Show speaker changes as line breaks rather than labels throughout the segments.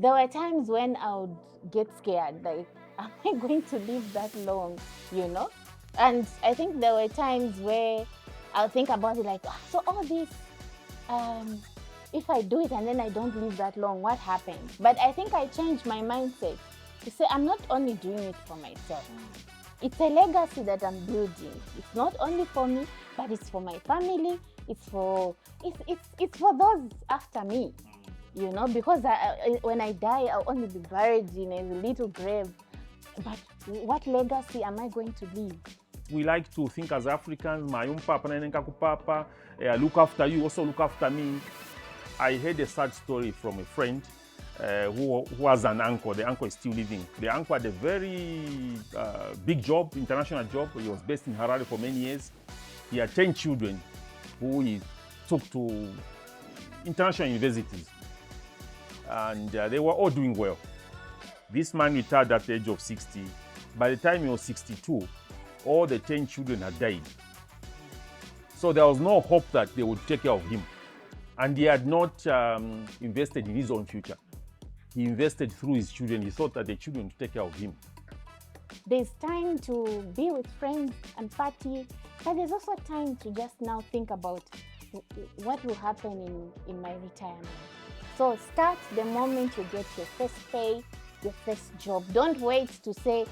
There were times when I would get scared, like, am I going to live that long, you know? And I think there were times where I'll think about it like, so all this, um, if I do it and then I don't live that long, what happens? But I think I changed my mindset to say I'm not only doing it for myself. It's a legacy that I'm building. It's not only for me, but it's for my family. It's for those after me, because when I die, I'll only be buried in a little grave. But what legacy am I going to leave?
We like to think as Africans, my own papa, papa, look after you, also look after me. I heard a sad story from a friend who has an uncle. The uncle is still living. The uncle had a very big job, international job. He was based in Harare for many years. He had 10 children who he took to international universities. And they were all doing well. This man retired at the age of 60. By the time he was 62, all the 10 children had died. So there was no hope that they would take care of him. And he had not invested in his own future. He invested through his children. He thought that the children would take care of him.
There's time to be with friends and party, but there's also time to just now think about what will happen in my retirement. So start the moment you get your first pay, your first job. Don't wait to say,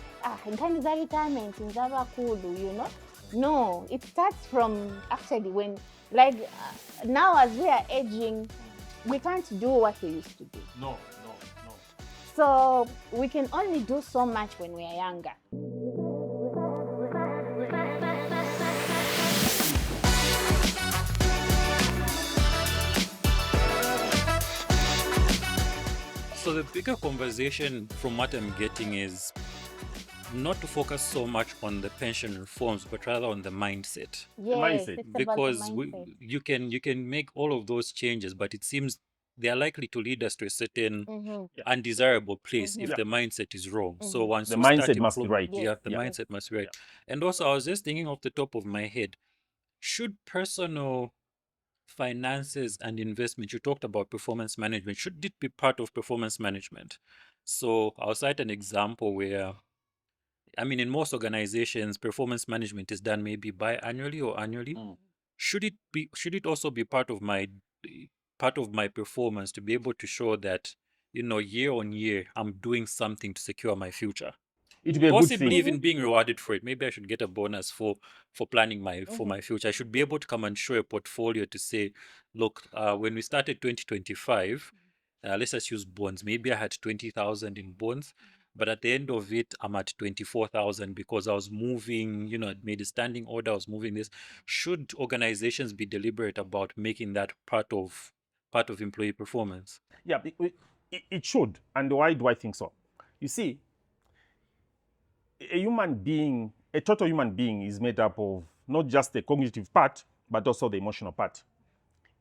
in retirement, in Kulu, No, it starts from actually when, now as we are aging, we can't do what we used to do.
No.
So we can only do so much when we are younger.
So the bigger conversation from what I'm getting is not to focus so much on the pension reforms, but rather on the mindset.
Yes,
mindset.
it's about
Because
the mindset.
you can make all of those changes, but it seems they are likely to lead us to a certain undesirable place if the mindset is wrong. So once
The
you start
mindset must be right.
yeah, the mindset must be right. And also, I was just thinking off the top of my head, should personal finances and investment, you talked about performance management, should it be part of performance management? So I'll cite an example where, I mean, in most organizations, performance management is done maybe biannually or annually. Should it also be part of my performance to be able to show that, year on year, I'm doing something to secure my future?
It'd be a good thing.
Possibly even being rewarded for it. Maybe I should get a bonus for planning for my future. I should be able to come and show a portfolio to say, look, when we started 2025, let's just use bonds. Maybe I had 20,000 in bonds, but at the end of it, I'm at 24,000 because I was moving, I'd made a standing order, I was moving this. Should organizations be deliberate about making that part of employee performance?
Yeah, it should. And why do I think so? You see, a total human being is made up of not just the cognitive part, but also the emotional part.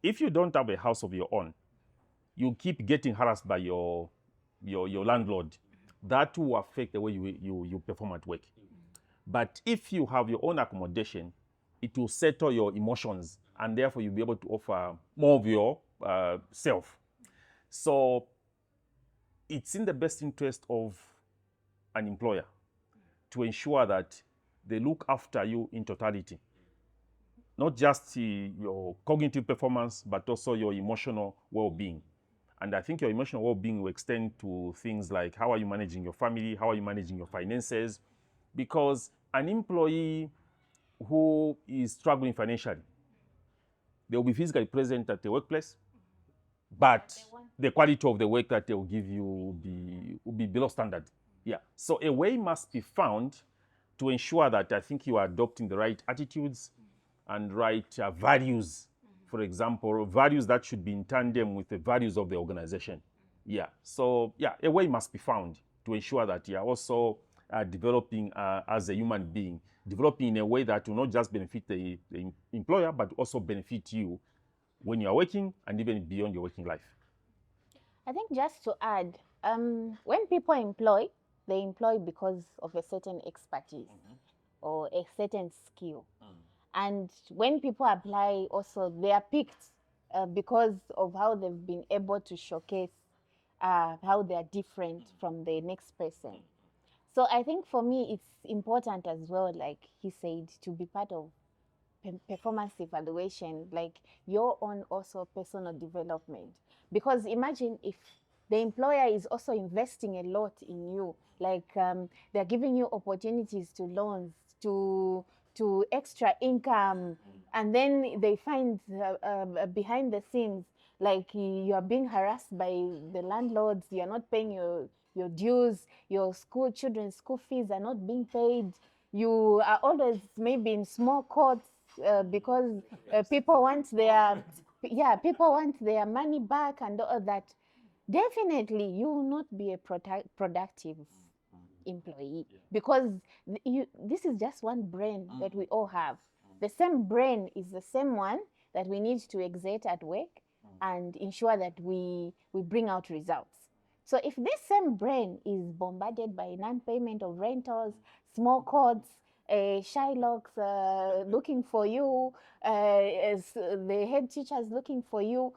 If you don't have a house of your own, you keep getting harassed by your landlord. That will affect the way you perform at work. But if you have your own accommodation, it will settle your emotions, and therefore you'll be able to offer more of your self. So it's in the best interest of an employer to ensure that they look after you in totality. Not just your cognitive performance, but also your emotional well-being. And I think your emotional well-being will extend to things like how are you managing your family, how are you managing your finances, because an employee who is struggling financially, they will be physically present at the workplace, but the quality of the work that they will give you will be below standard. Yeah. So a way must be found to ensure that I think you are adopting the right attitudes and right values. For example, values that should be in tandem with the values of the organization. Yeah. So a way must be found to ensure that you are also developing as a human being, developing in a way that will not just benefit the employer, but also benefit you when you are working and even beyond your working life.
I think just to add, when people employ, they employ because of a certain expertise or a certain skill. And when people apply also, they are picked because of how they've been able to showcase how they are different from the next person. So I think for me, it's important as well, like he said, to be part of performance evaluation, like your own also personal development. Because imagine if the employer is also investing a lot in you, like they're giving you opportunities to loans, to extra income, and then they find behind the scenes, like you are being harassed by the landlords, you're not paying your dues, your children's school fees are not being paid, you are always maybe in small courts because people want their people want their money back and all that. Definitely you will not be a productive employee, because this is just one brain that we all have. The same brain is the same one that we need to exert at work and ensure that we bring out results. So if this same brain is bombarded by non-payment of rentals, small courts, Shylocks looking for you, the head teachers looking for you,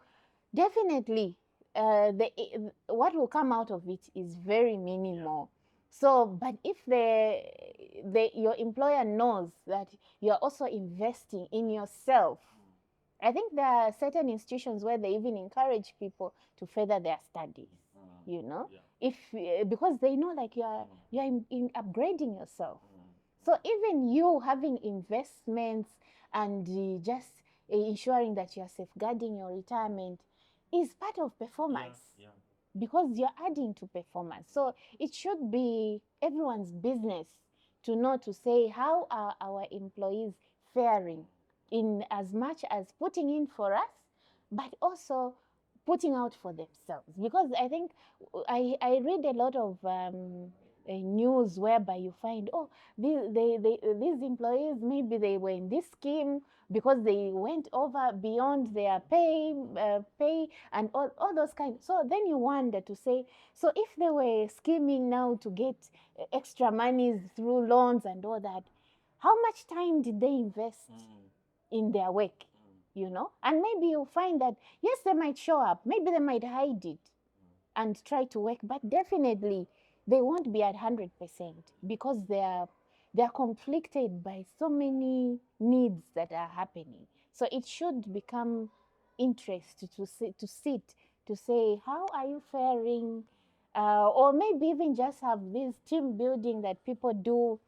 definitely what will come out of it is very minimal. So, but if your employer knows that you are also investing in yourself, I think there are certain institutions where they even encourage people to further their studies, you know, if because they know like you're in upgrading yourself. So even you having investments and just ensuring that you're safeguarding your retirement is part of performance, because you're adding to performance. So it should be everyone's business to know, to say how are our employees faring, in as much as putting in for us, but also putting out for themselves. Because I think I read a lot of news whereby you find, oh, these employees, maybe they were in this scheme because they went over beyond their pay and all those kinds. So then you wonder to say, so if they were scheming now to get extra monies through loans and all that, how much time did they invest in their work? You know, and maybe you'll find that yes, they might show up, maybe they might hide it and try to work, but definitely they won't be at 100%, because they're conflicted by so many needs that are happening. So it should become interest to sit to say, how are you faring, or maybe even just have this team building that people do,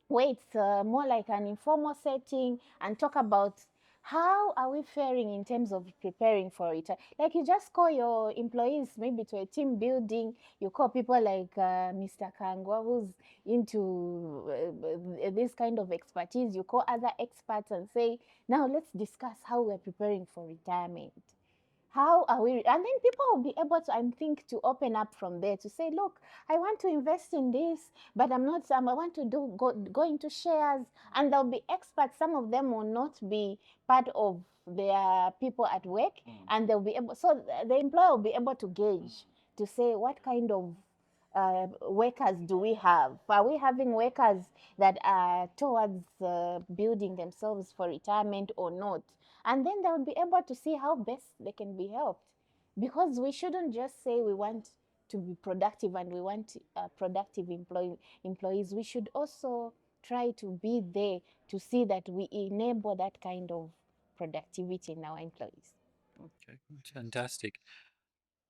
where it's more like an informal setting, and talk about how are we faring in terms of preparing for it. Like you just call your employees maybe to a team building, you call people like Mr. Kangwa, who's into this kind of expertise, you call other experts and say, now let's discuss how we're preparing for retirement. How are we? And then people will be able to, I think, to open up from there to say, look, I want to invest in this, but I'm not, I want to go into shares. And there'll be experts. Some of them will not be part of their people at work, and they'll be able, so the employer will be able to gauge, to say what kind of workers do we have? Are we having workers that are towards building themselves for retirement or not? And then they'll be able to see how best they can be helped. Because we shouldn't just say we want to be productive and we want productive employees. We should also try to be there to see that we enable that kind of productivity in our employees.
Okay, fantastic.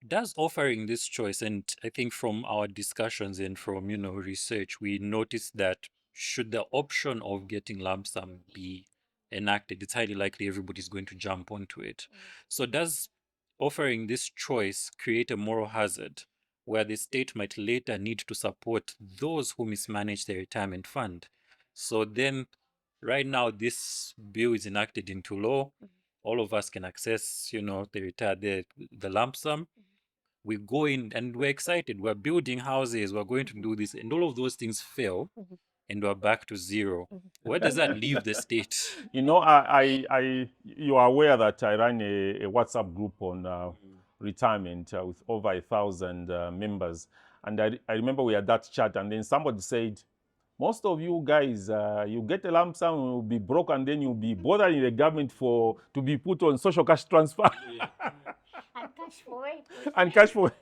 Does offering this choice, and I think from our discussions and from research, we noticed that should the option of getting lump sum be enacted, it's highly likely everybody's going to jump onto it. So does offering this choice create a moral hazard where the state might later need to support those who mismanage their retirement fund? So then, right now, this bill is enacted into law. All of us can access, the lump sum. We go in and we're excited. We're building houses. We're going to do this, and all of those things fail, and we're back to zero. Where does that leave the state?
You know, you are aware that I ran a WhatsApp group on retirement with over 1,000 members. And I remember we had that chat, and then somebody said, most of you guys, you get a lump sum, you'll be broke, and then you'll be bothering the government to be put on social cash transfer.
And cash for it.
And cash for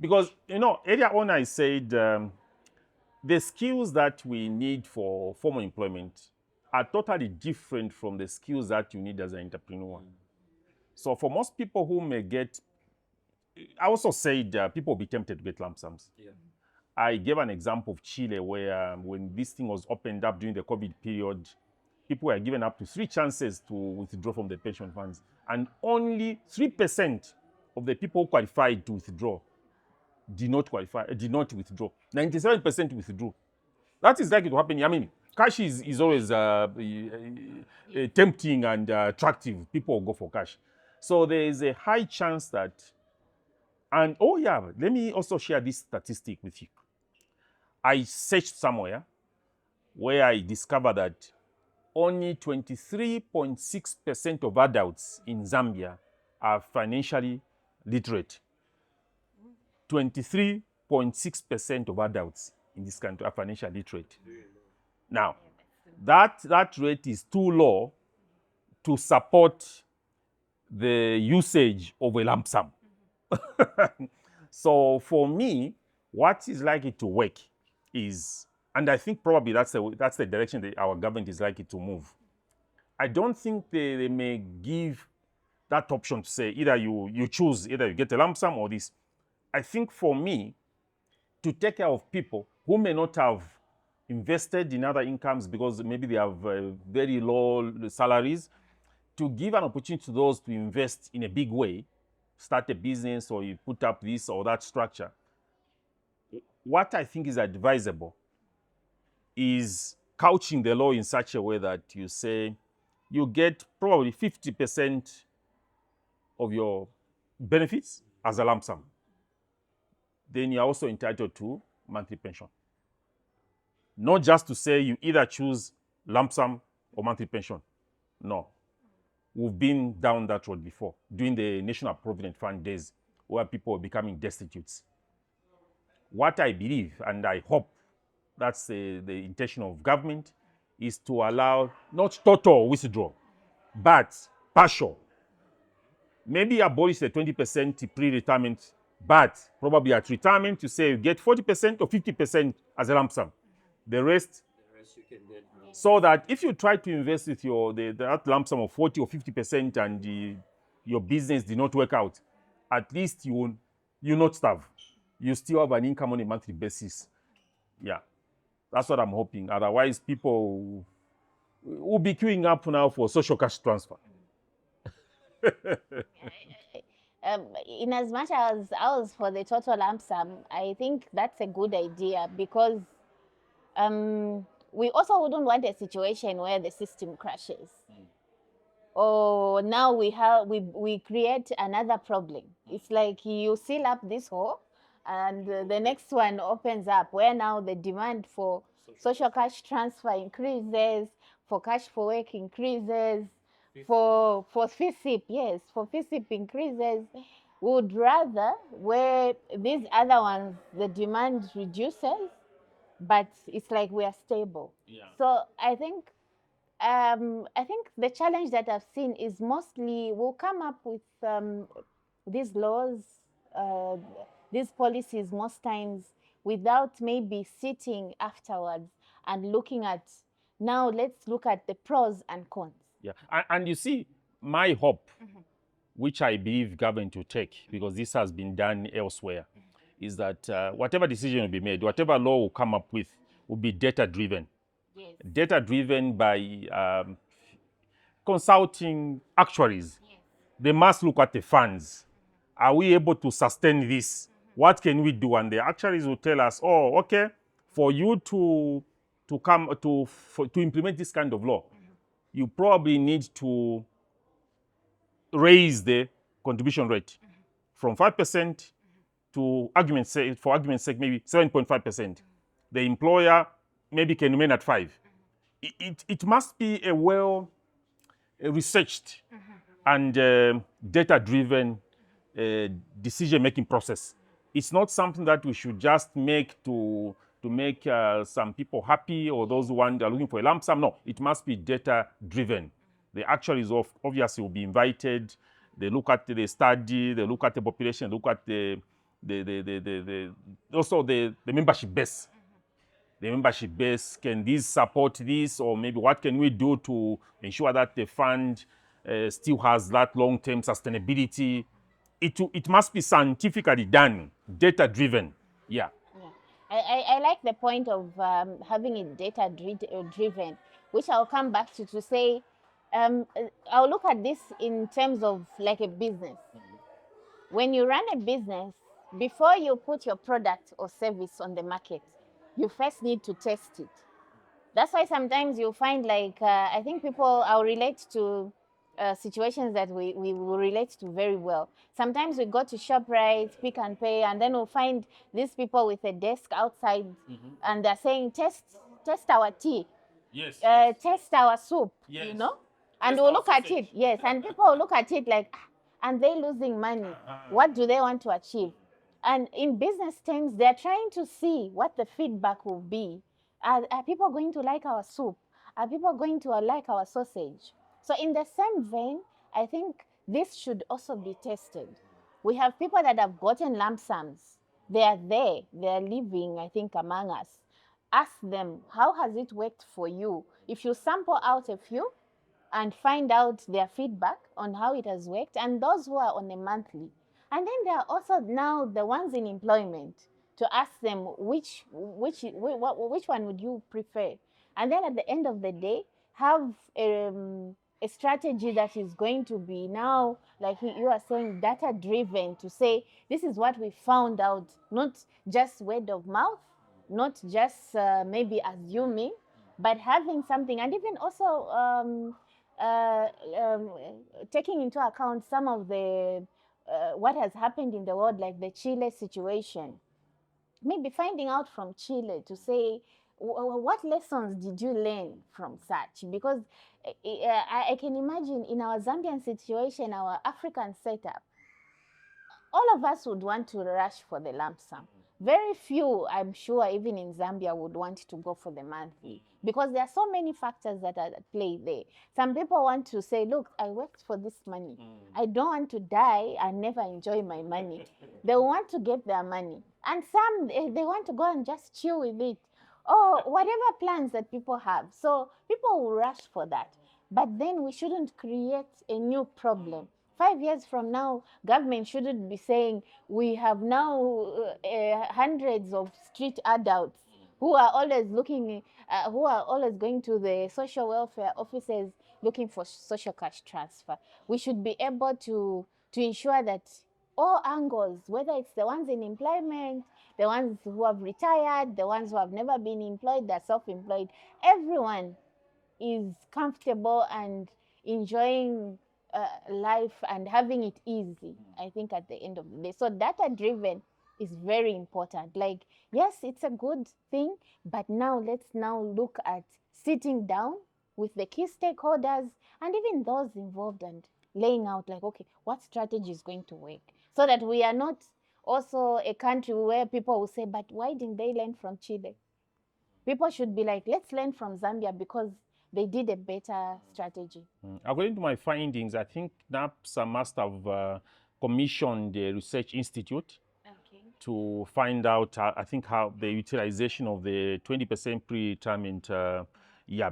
Because, earlier on I said the skills that we need for formal employment are totally different from the skills that you need as an entrepreneur. So for most people who may get, I also said people will be tempted to get lump sums.
Yeah.
I gave an example of Chile where when this thing was opened up during the COVID period, people were given up to 3 chances to withdraw from the pension funds. And only 3% of the people who qualified to withdraw did not withdraw. 97% withdrew. That is likely to happen. I mean, cash is always tempting and attractive. People will go for cash. So there is a high chance that, and let me also share this statistic with you. I searched somewhere where I discovered that only 23.6% of adults in Zambia are financially literate. 23.6% of adults in this country are financially literate. Now, that rate is too low to support the usage of a lump sum. So for me, what is likely to work is, and I think probably that's the direction that our government is likely to move. I don't think they may give that option to say either you choose, either you get a lump sum or this. I think for me, to take care of people who may not have invested in other incomes because maybe they have very low salaries, to give an opportunity to those to invest in a big way, start a business or you put up this or that structure. What I think is advisable is couching the law in such a way that you say you get probably 50% of your benefits as a lump sum. Then you're also entitled to monthly pension. Not just to say you either choose lump sum or monthly pension. No. We've been down that road before, during the National Provident Fund days, where people were becoming destitute. What I believe, and I hope that's the intention of government, is to allow not total withdrawal, but partial. Maybe abolish the 20% pre-retirement, but probably at retirement you say you get 40% or 50% as a lump sum. The rest
you can get more.
So that if you try to invest with that lump sum of 40 or 50% and your business did not work out, at least you not starve. You still have an income on a monthly basis. Yeah, that's what I'm hoping. Otherwise, people will be queuing up now for social cash transfer.
In as much as I was for the total lump sum, I think that's a good idea because we also wouldn't want a situation where the system crashes. Or now we create another problem. It's like you seal up this hole and the next one opens up where now the demand for social cash transfer increases, for cash for work increases, for FISIP, yes, for FISIP increases. Would rather where these other ones, the demand reduces, but it's like we are stable.
Yeah.
So I think the challenge that I've seen is mostly we'll come up with these laws, these policies most times without maybe sitting afterwards and looking at, now let's look at the pros and cons.
Yeah, and you see, my hope, which I believe government will take, because this has been done elsewhere, is that whatever decision will be made, whatever law will come up with, will be data-driven.
Yes.
Data-driven by consulting actuaries.
Yes.
They must look at the funds. Are we able to sustain this? What can we do? And the actuaries will tell us, oh, okay, for you to implement this kind of law, you probably need to raise the contribution rate from 5% to, for argument's sake, maybe 7.5%. The employer maybe can remain at 5%. It must be a well researched and data-driven decision-making process. It's not something that we should just make to make some people happy or those who are looking for a lump sum. No, it must be data-driven. The actuaries obviously will be invited. They look at the study, they look at the population, look at the also the membership base. The membership base, can this support this, or maybe what can we do to ensure that the fund still has that long-term sustainability? It must be scientifically done, data-driven. Yeah.
I like the point of having it data driven, which I'll come back to say, I'll look at this in terms of like a business. When you run a business, before you put your product or service on the market, you first need to test it. That's why sometimes you'll find like, I think people, I'll relate to situations that we will relate to very well. Sometimes we go to ShopRite, Pick and Pay, and then we'll find these people with a desk outside, and they're saying, test our tea,
Yes.
test our soup, you know? And we'll look at it, yes, and people will look at it like, "Ah, and they're losing money. What do they want to achieve?" And in business terms, they're trying to see what the feedback will be. Are people going to like our soup? Are people going to like our sausage? So in the same vein, I think this should also be tested. We have people that have gotten lump sums. They are there. They are living, I think, among us. Ask them, how has it worked for you? If you sample out a few and find out their feedback on how it has worked, and those who are on a monthly. And then there are also now the ones in employment, to ask them which one would you prefer, and then at the end of the day have a strategy that is going to be now, like you are saying, data driven, to say this is what we found out, not just word of mouth, not just maybe assuming, but having something, and even also uh, um, taking into account some of the what has happened in the world, like the Chile situation. Maybe finding out from Chile to say, what lessons did you learn from such? Because I can imagine in our Zambian situation, our African setup, all of us would want to rush for the lump sum. Very few, I'm sure, even in Zambia, would want to go for the monthly, because there are so many factors that are at play there. Some people want to say, look, I worked for this money. I don't want to die and never enjoy my money. They want to get their money. And some, they want to go and just chill with it, or whatever plans that people have. So people will rush for that. But then we shouldn't create a new problem. 5 years from now, government shouldn't be saying we have now hundreds of street adults who are always looking, who are always going to the social welfare offices looking for social cash transfer. We should be able to ensure that all angles, whether it's the ones in employment, the ones who have retired, the ones who have never been employed, they're self-employed, everyone is comfortable and enjoying life and having it easy, I think, at the end of the day. So data driven is very important. Like, yes, it's a good thing, but now let's now look at sitting down with the key stakeholders and even those involved and laying out, like, okay, what strategy is going to work, so that we are not also a country where people will say, but why didn't they learn from Chile? People should be like, let's learn from Zambia because they did a better strategy.
According to my findings, I think NAPSA must have commissioned a research institute to find out, I think, how the utilization of the 20% pre-retirement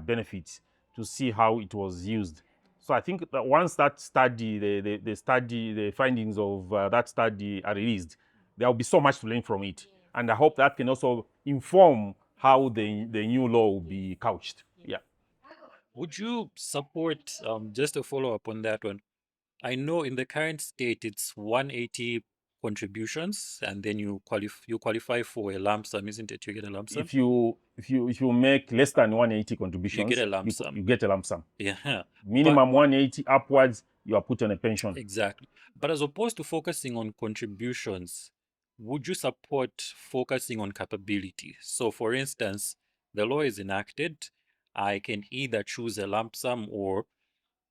benefits, to see how it was used. So I think that once that study, the findings of that study are released, there will be so much to learn from it. And I hope that can also inform how the new law will be couched. Yeah.
Would you support, just to follow up on that one? I know in the current state it's 180 contributions, and then you qualify for a lump sum, isn't it? You get a lump sum.
If you make less than 180 contributions,
you get a lump sum.
You get a lump sum.
Yeah.
Minimum 180 upwards, you are put on a pension.
Exactly. But as opposed to focusing on contributions, would you support focusing on capability? So, for instance, the law is enacted. I can either choose a lump sum or,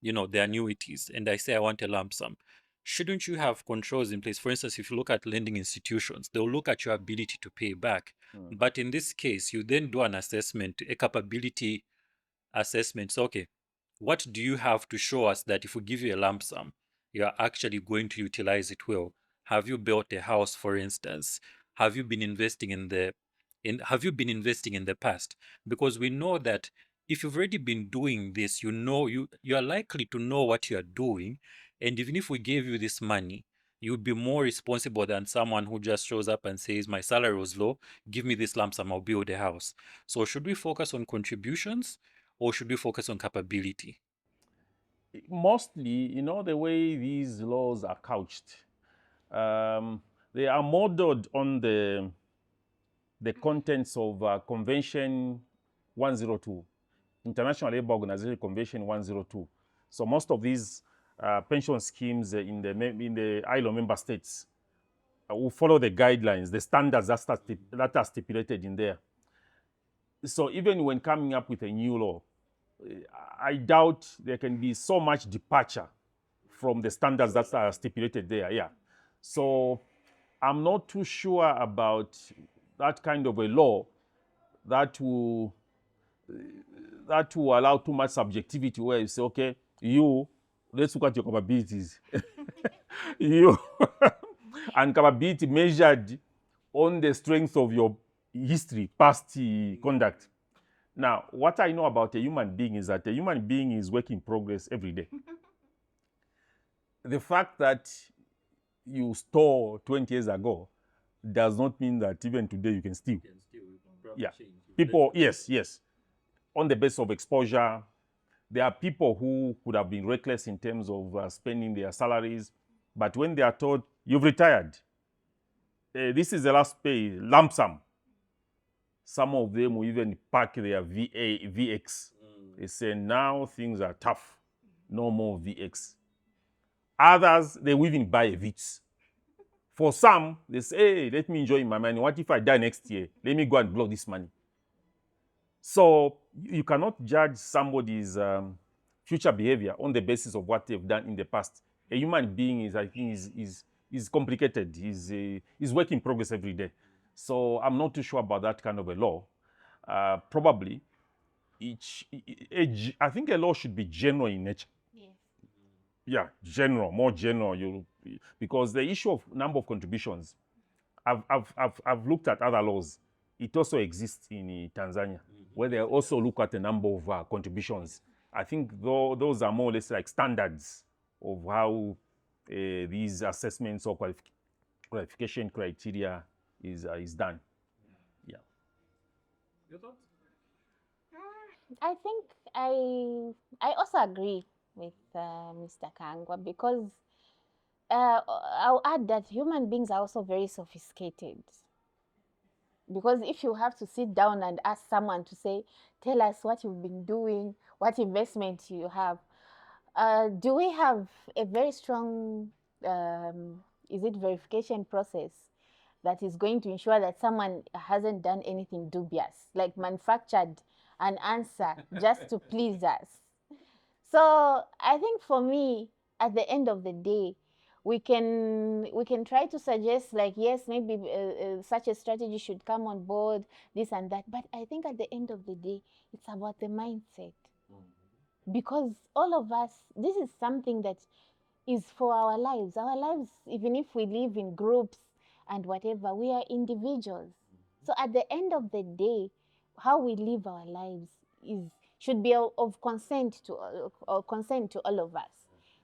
the annuities, and I say I want a lump sum. Shouldn't you have controls in place? For instance, if you look at lending institutions, they'll look at your ability to pay back. But in this case, you then do an assessment, a capability assessment. So, okay, what do you have to show us that if we give you a lump sum, you're actually going to utilize it well? Have you built a house, for instance? Have you been investing in the past? Because we know that if you've already been doing this, you are likely to know what you are doing. And even if we gave you this money, you would be more responsible than someone who just shows up and says, my salary was low, give me this lump sum, I'll build a house. So should we focus on contributions or should we focus on capability?
Mostly, the way these laws are couched, they are modeled on the contents of Convention 102, International Labour Organization Convention 102. So most of these pension schemes in the ILO member states will follow the guidelines, the standards that are stipulated in there. So even when coming up with a new law, I doubt there can be so much departure from the standards that are stipulated there. Yeah. So I'm not too sure about that kind of a law that will allow too much subjectivity where you say, okay, let's look at your capabilities. you and capability measured on the strength of your history, past conduct. Now, what I know about a human being is that a human being is work in progress every day. The fact that you stole 20 years ago does not mean that even today you can steal. Yeah. People, yes. On the basis of exposure, there are people who could have been reckless in terms of spending their salaries, but when they are told, you've retired, this is the last pay, lump sum, some of them will even pack their VX. They say, now things are tough, no more VX. Others, they will even buy a Vitz. For some, they say, hey, let me enjoy my money. What if I die next year? Let me go and blow this money. So you cannot judge somebody's future behavior on the basis of what they've done in the past. A human being is complicated. He's work in progress every day. So I'm not too sure about that kind of a law. Probably, I think a law should be general in nature.
Yes.
Yeah, more general. Because the issue of number of contributions, I've looked at other laws. It also exists in Tanzania, where they also look at the number of contributions. I think those are more or less like standards of how these assessments or qualification criteria is done. Yeah.
Your thoughts?
I think I also agree with Mr. Kangwa because I'll add that human beings are also very sophisticated. Because if you have to sit down and ask someone to say, tell us what you've been doing, what investment you have, do we have a very strong, verification process that is going to ensure that someone hasn't done anything dubious, like manufactured an answer just to please us? So I think for me, at the end of the day, we can try to suggest, like, yes, maybe such a strategy should come on board, this and that. But I think at the end of the day, it's about the mindset. Because all of us, this is something that is for our lives. Our lives, even if we live in groups and whatever, we are individuals. So at the end of the day, how we live our lives should be of consent to all of us.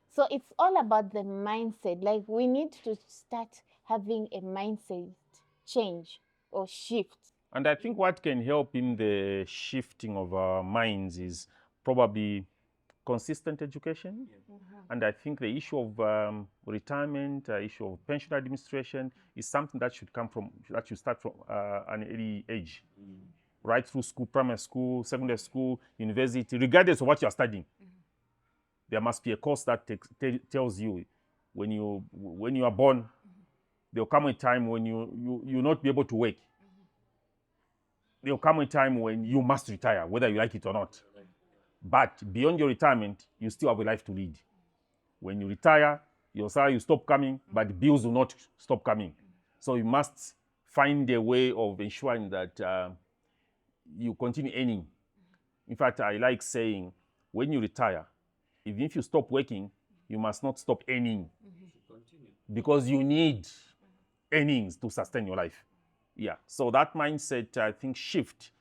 So it's all about the mindset. Like, we need to start having a mindset change or shift.
And I think what can help in the shifting of our minds is probably consistent education. And I think the issue of retirement, issue of pension administration is something that should start from an early age, right through school, primary school, secondary school, university, regardless of what you are studying. There must be a course that tells you when you are born, there will come a time when you will not be able to work. There will come a time when you must retire, whether you like it or not. But beyond your retirement, you still have a life to lead. When you retire, your salary will stop coming, but bills will not stop coming. So you must find a way of ensuring that you continue earning. In fact, I like saying, when you retire, even if you stop working, you must not stop earning. because you need earnings to sustain your life. Yeah. So that mindset, I think, shift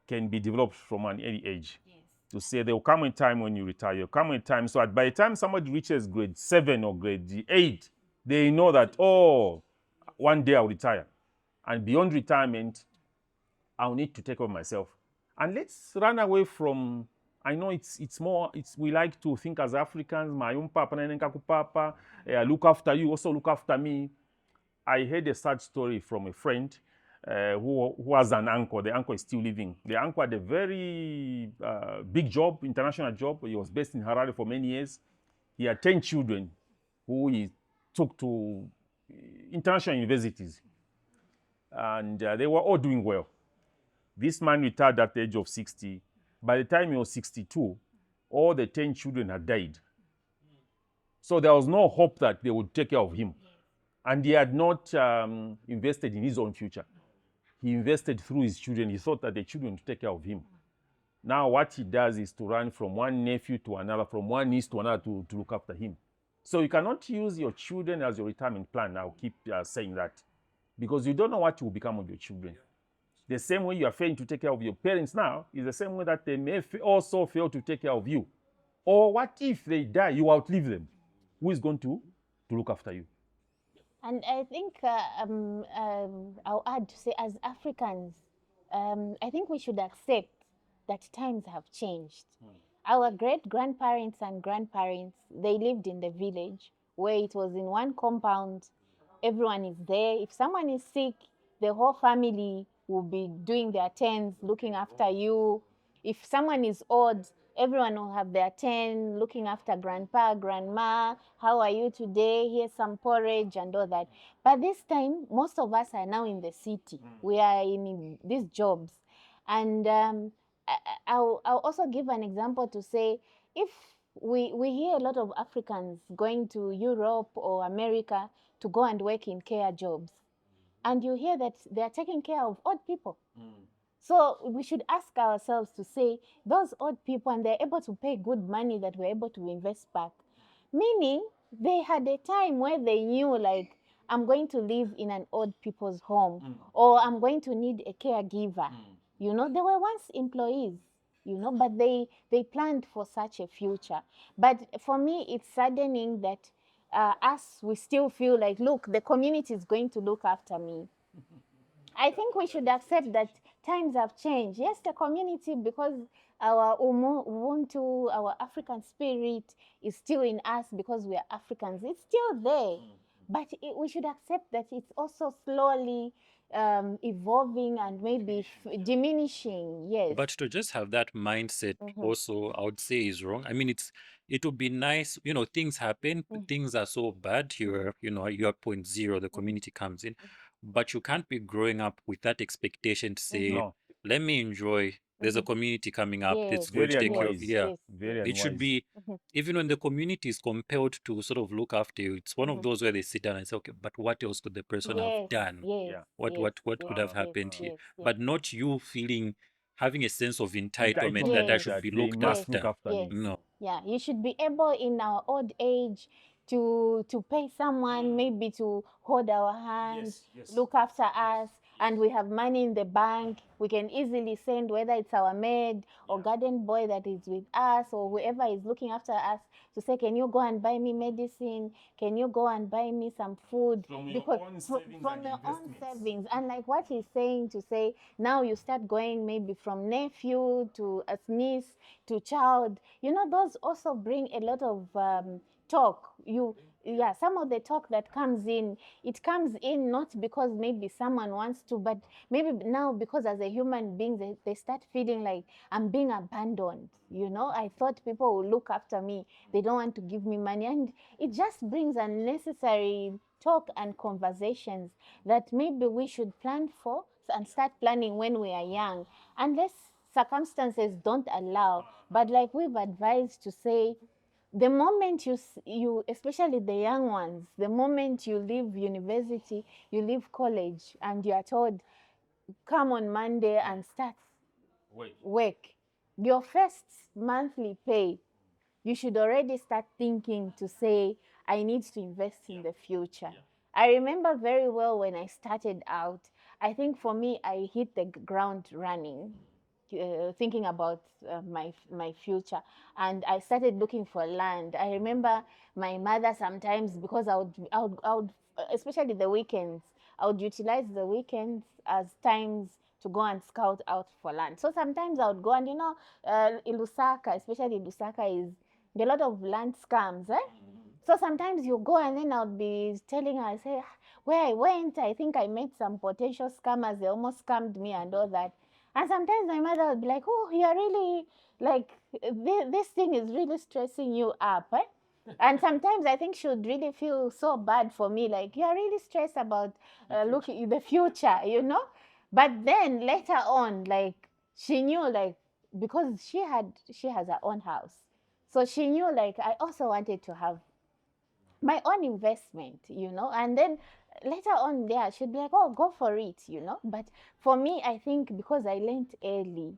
can be developed from an early age. To say there will come a time when you retire, there will come a time so that by the time somebody reaches grade 7 or grade 8, they know that, oh, one day I'll retire. And beyond retirement, I'll need to take care of myself. And let's run away from, I know we like to think as Africans, my own papa, papa, look after you, also look after me. I heard a sad story from a friend who has an uncle. The uncle is still living. The uncle had a very big job, international job. He was based in Harare for many years. He had 10 children who he took to international universities. And they were all doing well. This man retired at the age of 60. By the time he was 62, all the 10 children had died. So there was no hope that they would take care of him. And he had not invested in his own future. He invested through his children. He thought that the children would take care of him. Now what he does is to run from one nephew to another, from one niece to another to look after him. So you cannot use your children as your retirement plan. I'll keep saying that. Because you don't know what will become of your children. The same way you are failing to take care of your parents now is the same way that they may also fail to take care of you. Or what if they die, you outlive them? Who is going to look after you?
And I think I'll add to say, as Africans, I think we should accept that times have changed. Our great-grandparents and grandparents, they lived in the village where it was in one compound. Everyone is there. If someone is sick, the whole family will be doing their turns, looking after you. If someone is old, everyone will have their turn, looking after grandpa, grandma. How are you today? Here's some porridge and all that. But this time, most of us are now in the city. We are in these jobs. And I'll also give an example to say, if we hear a lot of Africans going to Europe or America to go and work in care jobs, and you hear that they are taking care of old people. So we should ask ourselves to say, those old people, and they're able to pay good money that we're able to invest back. Meaning, they had a time where they knew, like, I'm going to live in an old people's home, or I'm going to need a caregiver. You know, they were once employees, you know, but they planned for such a future. But for me, it's saddening that us, we still feel like, look, the community is going to look after me. I think we should accept that times have changed. Yes, the community, because our Ubuntu, our African spirit is still in us because we are Africans. It's still there. But we should accept that it's also slowly evolving and maybe diminishing. Yes.
But to just have that mindset also, I would say, is wrong. I mean, it would be nice, you know, things happen, things are so bad, you're at point zero, the community comes in, but you can't be growing up with that expectation to say,
No.
let me enjoy, there's a community coming up,
Yes.
it's going to
Very
take care of,
unwise.
yeah.
Yes.
Very
It should
unwise.
be, even when the community is compelled to sort of look after you, it's one of those where they sit down and say, okay, but what else could the person have
Yes.
done?
Yes.
Yeah.
What
Yes.
could have
Yes.
happened here?
Yes. Yes.
But not you having a sense of entitlement that I
Yes.
should be
they
looked
must
Yes.
look
after.
after
Yes.
me.
No.
Yeah, you should be able in our old age to pay someone maybe to hold our hands, look after us, and we have money in the bank. We can easily send, whether it's our maid or garden boy that is with us or whoever is looking after us, to say, can you go and buy me medicine? Can you go and buy me some food?
From your
Because
own savings
from
and
your own
investments.
savings. And like what he's saying, to say, now you start going maybe from nephew to a niece to child. You know, those also bring a lot of talk. Some of the talk that comes in, it comes in not because maybe someone wants to, but maybe now because as a human being, they start feeling like, I'm being abandoned. You know, I thought people would look after me. They don't want to give me money. And it just brings unnecessary talk and conversations that maybe we should plan for and start planning when we are young, unless circumstances don't allow. But like we've advised to say, the moment you especially the young ones, the moment you leave university, you leave college, and you are told, come on Monday and start work, your first monthly pay, you should already start thinking to say, I need to invest in the future. I remember very well when I started out. I think for me, I hit the ground running, thinking about my future, and I started looking for land. I remember my mother sometimes, because I would especially the weekends, I would utilize the weekends as times to go and scout out for land. So sometimes I would go, and in Lusaka, especially Lusaka, is a lot of land scams, eh? So sometimes you go, and then I'll be telling her, I say, where I went, I think I met some potential scammers. They almost scammed me and all that. And sometimes my mother would be like, oh, you're really, like, this thing is really stressing you up, eh? And sometimes I think she would really feel so bad for me, like, you're really stressed about looking the future, But then later on, like, she knew, like, because she has her own house. So she knew, like, I also wanted to have my own investment, and then later on there she'd be like, oh, go for it. But for me, I think because I learned early,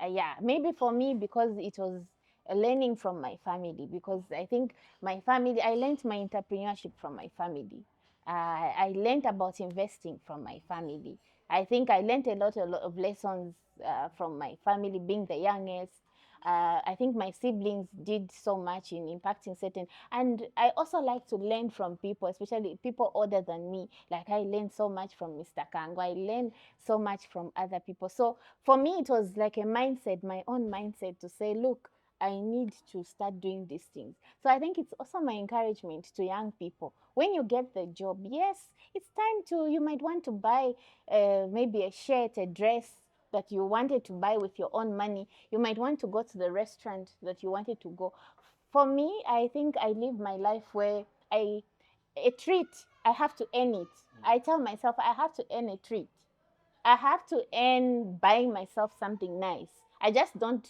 yeah, maybe for me, because it was a learning from my family, because I think I learned my entrepreneurship from my family. I learned about investing from my family. I think I learned a lot of lessons from my family, being the youngest. I think my siblings did so much in impacting certain, and I also like to learn from people, especially people older than me. Like, I learned so much from Mr. Kangwa. I learned so much from other people. So for me, it was like a mindset, my own mindset, to say, look, I need to start doing these things. So I think it's also my encouragement to young people. When you get the job, yes, it's time you might want to buy maybe a shirt, a dress that you wanted to buy with your own money. You might want to go to the restaurant that you wanted to go. For me, I think I live my life where a treat, I have to earn it. I tell myself I have to earn a treat. I have to earn buying myself something nice. I just don't.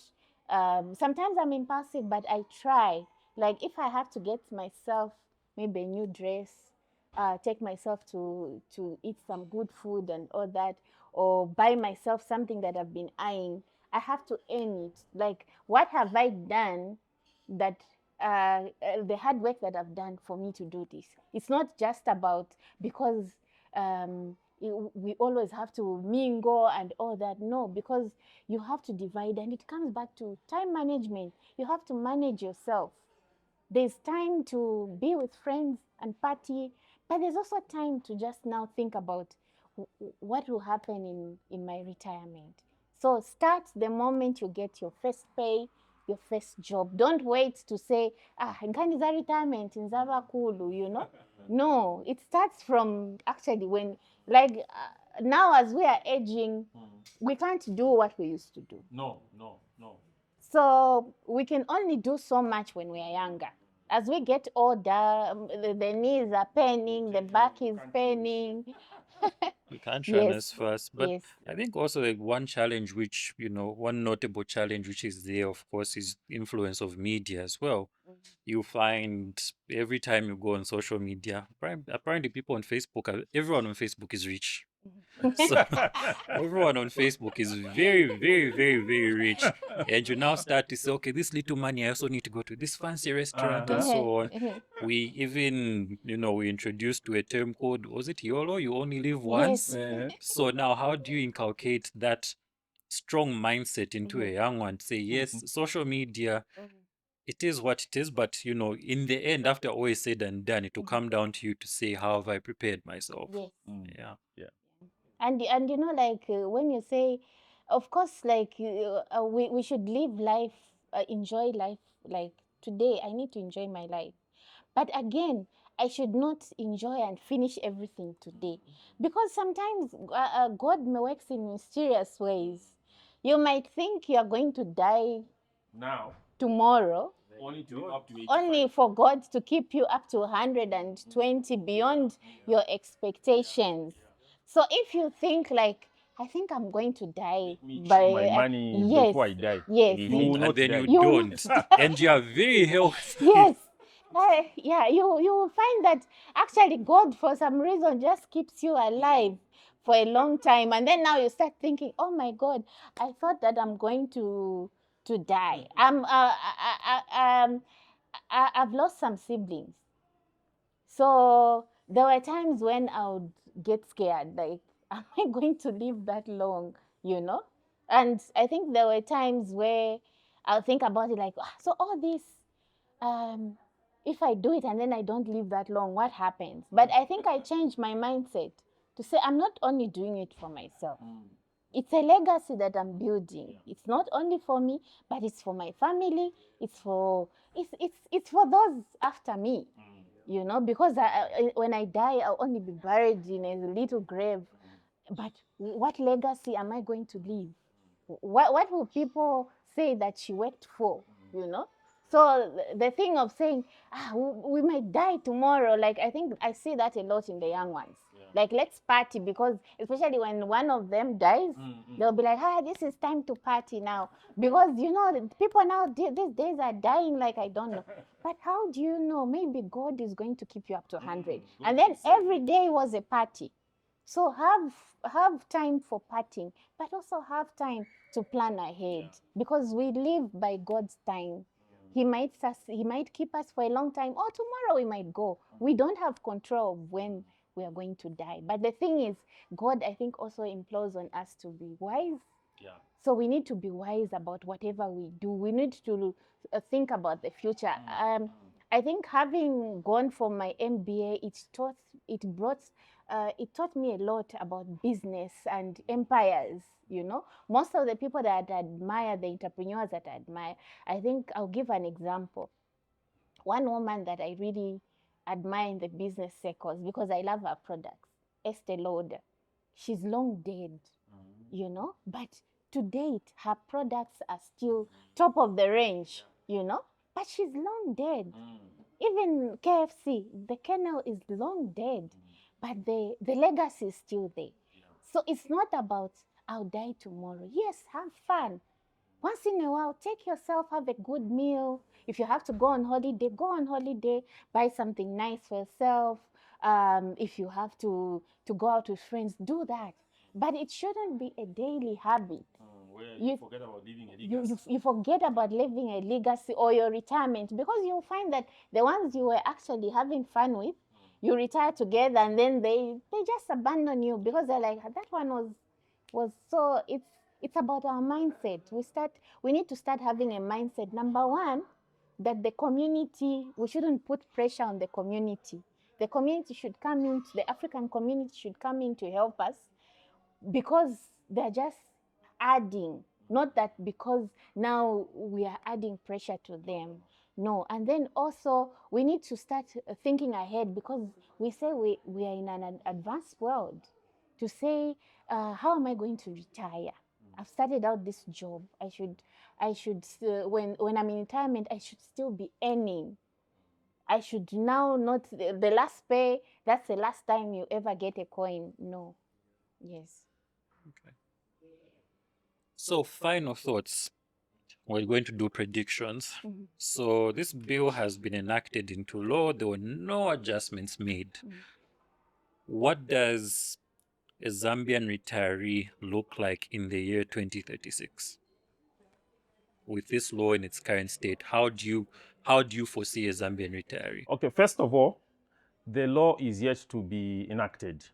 Sometimes I'm impulsive, but I try. Like, if I have to get myself maybe a new dress, take myself to eat some good food and all that, or buy myself something that I've been eyeing, I have to earn it. Like, what have I done that the hard work that I've done for me to do this? It's not just about because we always have to mingle and all that. No, because you have to divide, and it comes back to time management. You have to manage yourself. There's time to be with friends and party, but there's also time to just now think about what will happen in my retirement. So start the moment you get your first pay, your first job. Don't wait to say, nkaniza retirement nzaba kulu. No, it starts from actually when, like, now as we are aging, we can't do what we used to do.
No.
So we can only do so much when we are younger. As we get older, the knees are paining, the back is paining.
We can't run
Yes,
as fast. But
yes.
I think also, like, one challenge which, one notable challenge which is there, of course, is influence of media as well. You find every time you go on social media, apparently people on Facebook, everyone on Facebook is rich. So everyone on Facebook is very, very, very, very rich. And you now start to say, okay, this little money, I also need to go to this fancy restaurant and so on. We even, we introduced to a term called, was it YOLO? You only live once.
Yes.
So now how do you inculcate that strong mindset into a young one to say, yes, social media, it is what it is, but in the end, after all is said and done, it will come down to you to say, how have I prepared myself?
Yes.
Yeah.
And like, when you say, of course, like, we should live life, enjoy life. Like, today I need to enjoy my life, but again, I should not enjoy and finish everything today, because sometimes God works in mysterious ways. You might think you are going to die
Now,
tomorrow,
only to live up to 85.
only for God to keep you up to 120 beyond your expectations. So if you think, like, I think I'm going to die by
my money
yes,
before I die.
yes,
You will
And
not
then
die.
you
You will
don't. And you are very healthy.
yes. Yeah, you will find that actually God, for some reason, just keeps you alive for a long time, and then now you start thinking, oh my God, I thought that I'm going to die. I've lost some siblings. So there were times when I would get scared, like, am I going to live that long, you know? And I think there were times where I'll think about it like, so all this, if I do it and then I don't live that long, what happens? But I think I changed my mindset to say, I'm not only doing it for myself. It's a legacy that I'm building. It's not only for me, but it's for my family. It's for those after me, you know, because when I die, I'll only be buried in a little grave. But what legacy am I going to leave? What will people say that she worked for, you know? So the thing of saying, we might die tomorrow, like, I think I see that a lot in the young ones. Like, let's party, because especially when one of them dies, they'll be like, this is time to party now. Because, you know, people now these days are dying like I don't know. But how do you know? Maybe God is going to keep you up to 100. And then every day was a party. So have time for partying, but also have time to plan ahead, because we live by God's time. He might keep us for a long time, or tomorrow we might go. We don't have control of when we are going to die. But the thing is, God, I think, also implores on us to be wise. So we need to be wise about whatever we do. We need to think about the future. I think having gone for my MBA, it taught me a lot about business and empires, you know. Most of the people that I admire, the entrepreneurs that I admire, I think I'll give an example. One woman that I really admire in the business circles, because I love her products, Estee Lauder. She's long dead, you know, but to date, her products are still top of the range, you know, but she's long dead. Even KFC, the kernel is long dead, but the legacy is still there. So it's not about, I'll die tomorrow. Yes, have fun. Once in a while, take yourself, have a good meal. If you have to go on holiday, buy something nice for yourself. If you have to go out with friends, do that. But it shouldn't be a daily habit.
Where you forget about living a legacy.
You forget about living a legacy or your retirement, because you'll find that the ones you were actually having fun with, you retire together, and then they just abandon you, because they're like, that one was so. It's about our mindset. We need to start having a mindset. Number one, that the community, we shouldn't put pressure on the community. The community should come in, the African community should come in to help us, because they're just adding, not that because now we are adding pressure to them. No. And then also we need to start thinking ahead, because we say we are in an advanced world, to say, how am I going to retire? I've started out this job. I should when I'm in retirement, I should still be earning. I should now not the last pay. That's the last time you ever get a coin. No. Yes.
Okay. So, final thoughts. We're going to do predictions. So, this bill has been enacted into law. There were no adjustments made. What does a Zambian retiree look like in the year 2036? With this law in its current state, how do you foresee a Zambian retiree?
Okay, first of all, the law is yet to be enacted.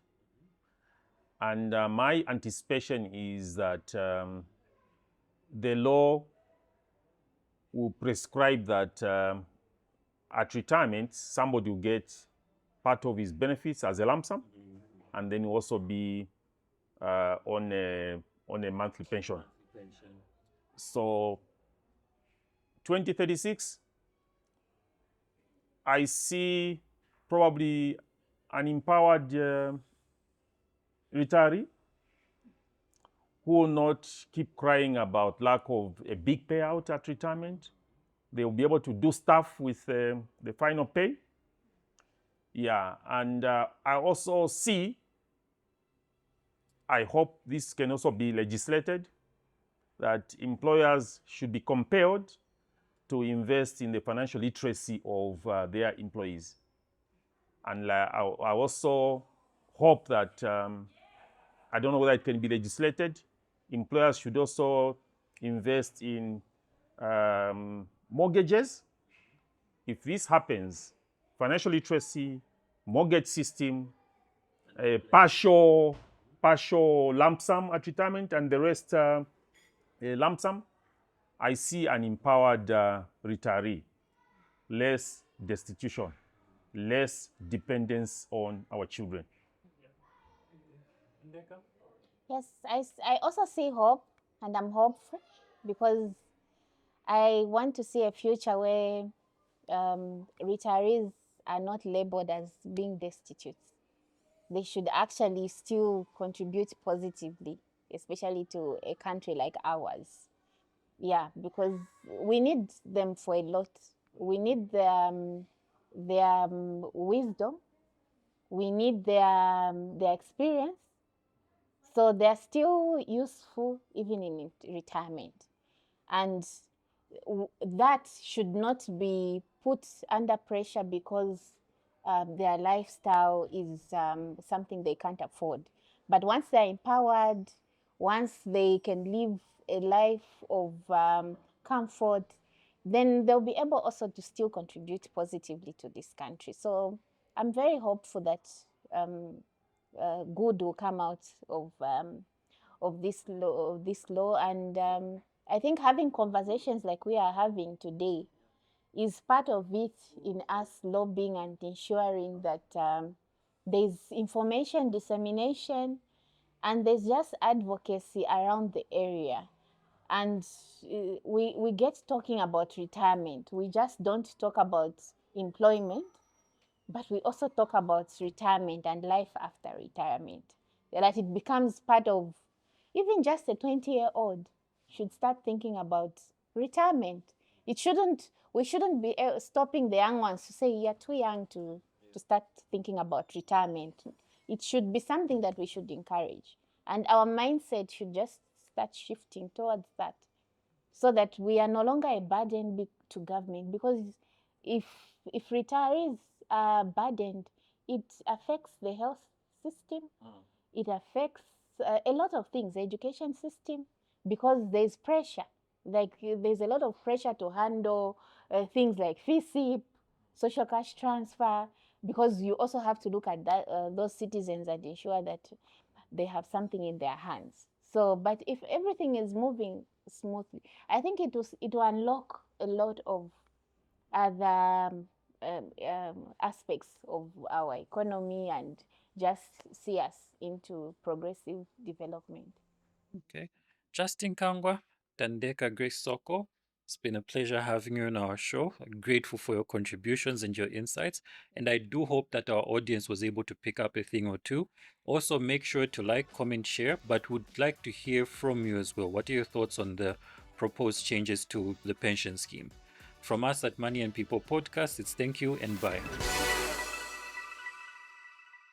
And my anticipation is that the law will prescribe that at retirement, somebody will get part of his benefits as a lump sum, and then will also be on a monthly pension. So 2036, I see probably an empowered retiree who will not keep crying about lack of a big payout at retirement. They will be able to do stuff with the final pay. Yeah, and I also see, I hope this can also be legislated, that employers should be compelled to invest in the financial literacy of their employees. And I also hope that, I don't know whether it can be legislated, employers should also invest in mortgages. If this happens, financial literacy mortgage system, a partial lump sum at retirement, and the rest a lump sum, I see an empowered retiree, less destitution, less dependence on our children.
Yes, I also see hope, and I'm hopeful because I want to see a future where retirees are not labeled as being destitute. They should actually still contribute positively, especially to a country like ours. Yeah, because we need them for a lot. We need their wisdom. We need their experience. So they're still useful even in retirement. And that should not be put under pressure because their lifestyle is something they can't afford. But once they're empowered, once they can live a life of comfort, then they'll be able also to still contribute positively to this country. So I'm very hopeful that good will come out of this law, and I think having conversations like we are having today is part of it in us lobbying and ensuring that there's information dissemination and there's just advocacy around the area. And we get talking about retirement. We just don't talk about employment, but we also talk about retirement and life after retirement. That it becomes part of even just a 20-year-old should start thinking about retirement. We shouldn't be stopping the young ones to say you're too young to start thinking about retirement. It should be something that we should encourage. And our mindset should just start shifting towards that so that we are no longer a burden to government. Because if retirees are burdened, it affects the health system, it affects a lot of things, the education system, because there's pressure. Like there's a lot of pressure to handle things like FSIP, social cash transfer, because you also have to look at that, those citizens and ensure that they have something in their hands. So, but if everything is moving smoothly, I think it will unlock a lot of other aspects of our economy and just see us into progressive development.
Okay. Justin Kangwa, Thandeka Grace Soko, it's been a pleasure having you on our show. I'm grateful for your contributions and your insights. And I do hope that our audience was able to pick up a thing or two. Also, make sure to like, comment, share, but would like to hear from you as well. What are your thoughts on the proposed changes to the pension scheme? From us at Money and People Podcast, it's thank you and bye.